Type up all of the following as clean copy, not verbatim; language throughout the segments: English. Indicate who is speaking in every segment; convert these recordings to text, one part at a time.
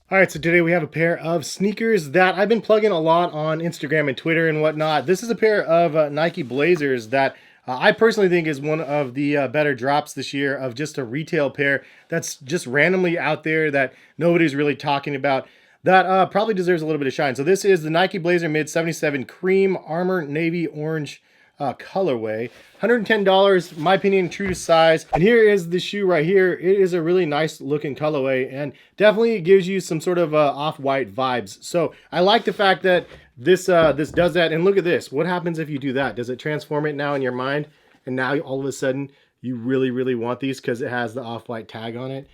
Speaker 1: All right, so today we have a pair of sneakers that I've been plugging a lot on Instagram and Twitter and whatnot. This is a pair of Nike Blazers that I personally think is one of the better drops this year of just a retail pair that's just randomly out there that nobody's really talking about. That probably deserves a little bit of shine. So this is the Nike Blazer Mid 77 Cream Armor Navy Orange colorway. $110, in my opinion, true to size. And here is the shoe right here. It is a really nice looking colorway and definitely gives you some sort of off-white vibes. So I like the fact that this does that. And look at this. What happens if you do that? Does it transform it now in your mind? And now all of a sudden you really want these because it has the off-white tag on it.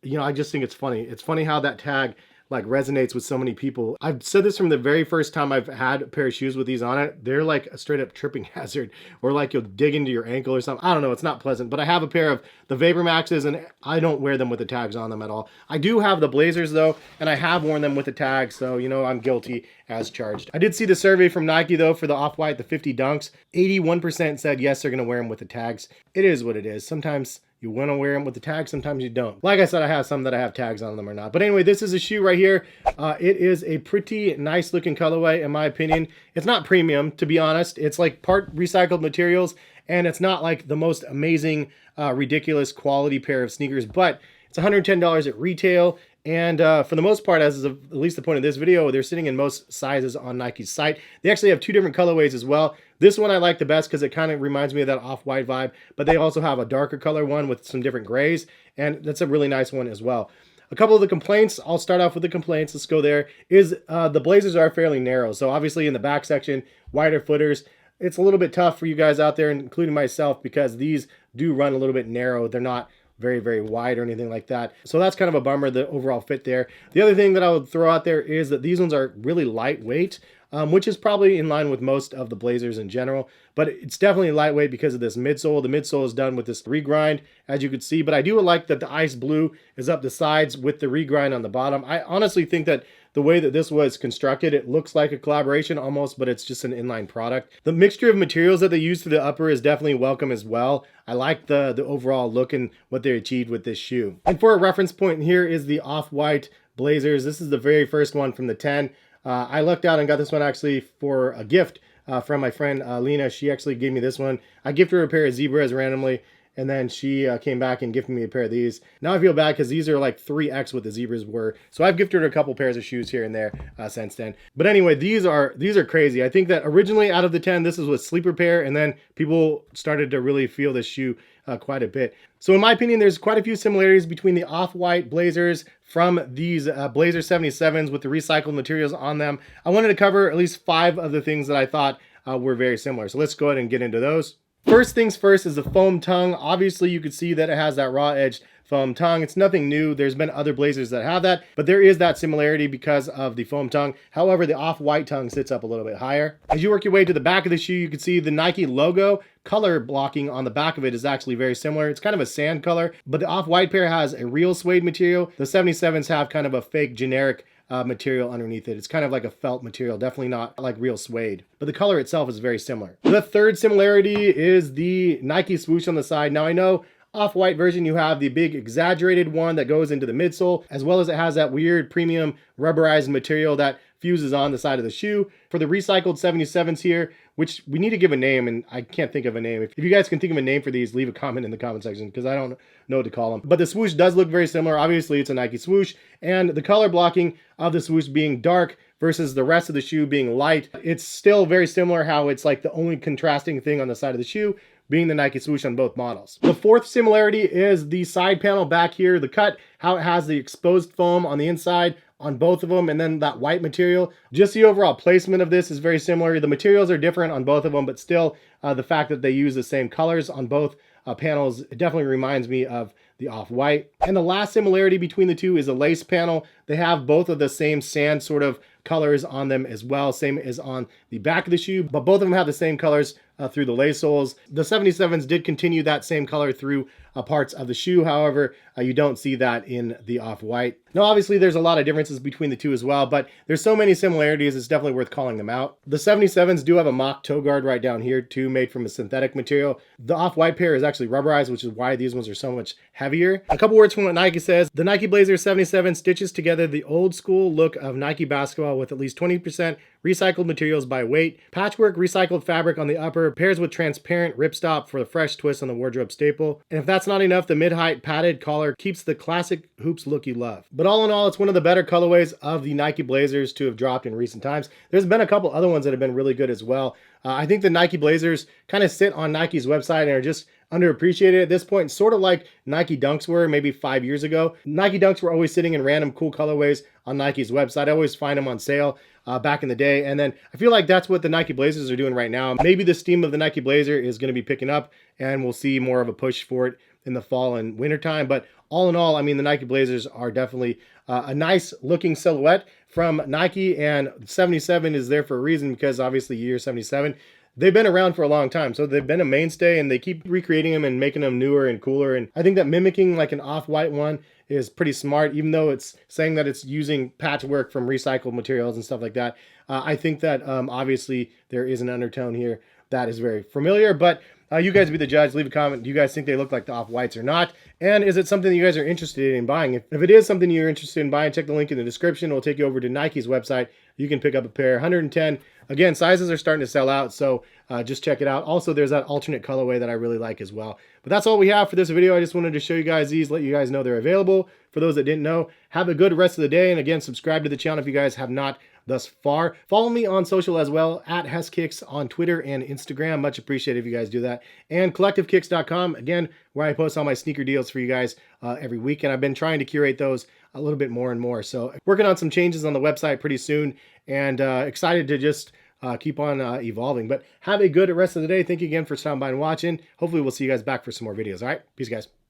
Speaker 1: You know, I just think it's funny. It's funny how that tag like resonates with so many people. I've said this from the very first time I've had a pair of shoes with these on it. They're like a straight up tripping hazard, or like you'll dig into your ankle or something. I don't know, it's not pleasant, but I have a pair of the Vapor Maxes and I don't wear them with the tags on them at all. I do have the Blazers though, and I have worn them with the tags, so you know I'm guilty as charged. I did see the survey from Nike though for the Off-White, the 50 dunks. 81% said yes, they're gonna wear them with the tags. It is what it is. Sometimes you want to wear them with the tags, sometimes you don't. Like I said, I have some that I have tags on them or not. But anyway, this is a shoe right here. It is a pretty nice looking colorway, in my opinion. It's not premium, to be honest. It's like part recycled materials, and it's not like the most amazing, ridiculous quality pair of sneakers, but it's $110 at retail. And for the most part, as of at least the point of this video, they're sitting in most sizes on Nike's site. They actually have two different colorways as well. This one I like the best because it kind of reminds me of that off-white vibe, but they also have a darker color one with some different grays, and that's a really nice one as well. A couple of the complaints, I'll start off with the complaints, let's go there, is the Blazers are fairly narrow. So obviously in the back section, wider footers, it's a little bit tough for you guys out there, including myself, because these do run a little bit narrow. They're not very wide or anything like that. So that's kind of a bummer, the overall fit there. The other thing that I would throw out there is that these ones are really lightweight, which is probably in line with most of the Blazers in general, but it's definitely lightweight because of this midsole. The midsole is done with this regrind, as you can see, but I do like that the ice blue is up the sides with the regrind on the bottom. I honestly think that the way that this was constructed, it looks like a collaboration almost, but it's just an inline product. The mixture of materials that they use for the upper is definitely welcome as well. I like the overall look and what they achieved with this shoe. And for a reference point, here is the Off-White Blazers. This is the very first one from the 10. I lucked out and got this one actually for a gift from my friend Lena. She actually gave me this one. I gifted her a pair of Zebras randomly, and then she came back and gifted me a pair of these. Now I feel bad because these are like 3x what the Zebras were. So I've gifted her a couple pairs of shoes here and there since then. But anyway, these are crazy. I think that originally out of the 10, this was a sleeper pair, and then people started to really feel this shoe quite a bit. So in my opinion, there's quite a few similarities between the Off-White Blazers from these Blazer 77s with the recycled materials on them. I wanted to cover at least 5 of the things that I thought were very similar. So let's go ahead and get into those. First things first is the foam tongue. Obviously, you can see that it has that raw edged foam tongue. It's nothing new. There's been other Blazers that have that, but there is that similarity because of the foam tongue. However, the Off-White tongue sits up a little bit higher. As you work your way to the back of the shoe, you can see the Nike logo color blocking on the back of it is actually very similar. It's kind of a sand color, but the Off-White pair has a real suede material. The 77s have kind of a fake generic material underneath it. It's kind of like a felt material, definitely not like real suede, but the color itself is very similar. The third similarity is the Nike swoosh on the side. Now I know Off-White version, you have the big exaggerated one that goes into the midsole, as well as it has that weird premium rubberized material that fuses on the side of the shoe. For the recycled 77s here, which we need to give a name, and I can't think of a name. If you guys can think of a name for these, leave a comment in the comment section because I don't know what to call them. But the swoosh does look very similar. Obviously, it's a Nike swoosh, and the color blocking of the swoosh being dark versus the rest of the shoe being light, it's still very similar how it's like the only contrasting thing on the side of the shoe being the Nike swoosh on both models. The fourth similarity is the side panel back here, the cut, how it has the exposed foam on the inside on both of them, and then that white material. Just the overall placement of this is very similar. The materials are different on both of them, but still the fact that they use the same colors on both panels, it definitely reminds me of the Off-White. And the last similarity between the two is the lace panel. They have both of the same sand sort of colors on them as well, same as on the back of the shoe, but both of them have the same colors through the lay soles. The 77s did continue that same color through parts of the shoe. However, you don't see that in the off-white. Now, obviously, there's a lot of differences between the two as well, but there's so many similarities, it's definitely worth calling them out. The 77s do have a mock toe guard right down here too, made from a synthetic material. The off-white pair is actually rubberized, which is why these ones are so much heavier. A couple words from what Nike says. The Nike Blazer 77 stitches together the old school look of Nike basketball with at least 20% recycled materials by weight. Patchwork recycled fabric on the upper pairs with transparent ripstop for the fresh twist on the wardrobe staple. And if that's not enough, the mid-height padded collar keeps the classic hoops look you love. But all in all, it's one of the better colorways of the Nike Blazers to have dropped in recent times. There's been a couple other ones that have been really good as well. I think the Nike Blazers kind of sit on Nike's website and are just underappreciated at this point, sort of like Nike Dunks were maybe 5 years ago. Nike Dunks were always sitting in random cool colorways on Nike's website. I always find them on sale back in the day. And then I feel like that's what the Nike Blazers are doing right now. Maybe the steam of the Nike Blazer is going to be picking up and we'll see more of a push for it in the fall and winter time. But all in all, I mean, the Nike Blazers are definitely a nice looking silhouette from Nike, and 77 is there for a reason, because obviously year 77, they've been around for a long time. So they've been a mainstay and they keep recreating them and making them newer and cooler. And I think that mimicking like an off-white one is pretty smart, even though it's saying that it's using patchwork from recycled materials and stuff like that. I think that obviously there is an undertone here that is very familiar, but you guys be the judge. Leave a comment. Do you guys think they look like the off-whites or not? And is it something you guys are interested in buying? If it is something you're interested in buying, check the link in the description. It'll take you over to Nike's website. You can pick up a pair, 110. Again, sizes are starting to sell out, so just check it out. Also, there's that alternate colorway that I really like as well. But that's all we have for this video. I just wanted to show you guys these, let you guys know they're available. For those that didn't know, have a good rest of the day. And again, subscribe to the channel if you guys have not thus far. Follow me on social as well, at heskicks on Twitter and Instagram. Much appreciated if you guys do that. And collectivekicks.com, again, where I post all my sneaker deals for you guys every week. And I've been trying to curate those a little bit more and more. So working on some changes on the website pretty soon, and excited to just keep on evolving. But have a good rest of the day. Thank you again for stopping by and watching. Hopefully we'll see you guys back for some more videos. All right, peace guys.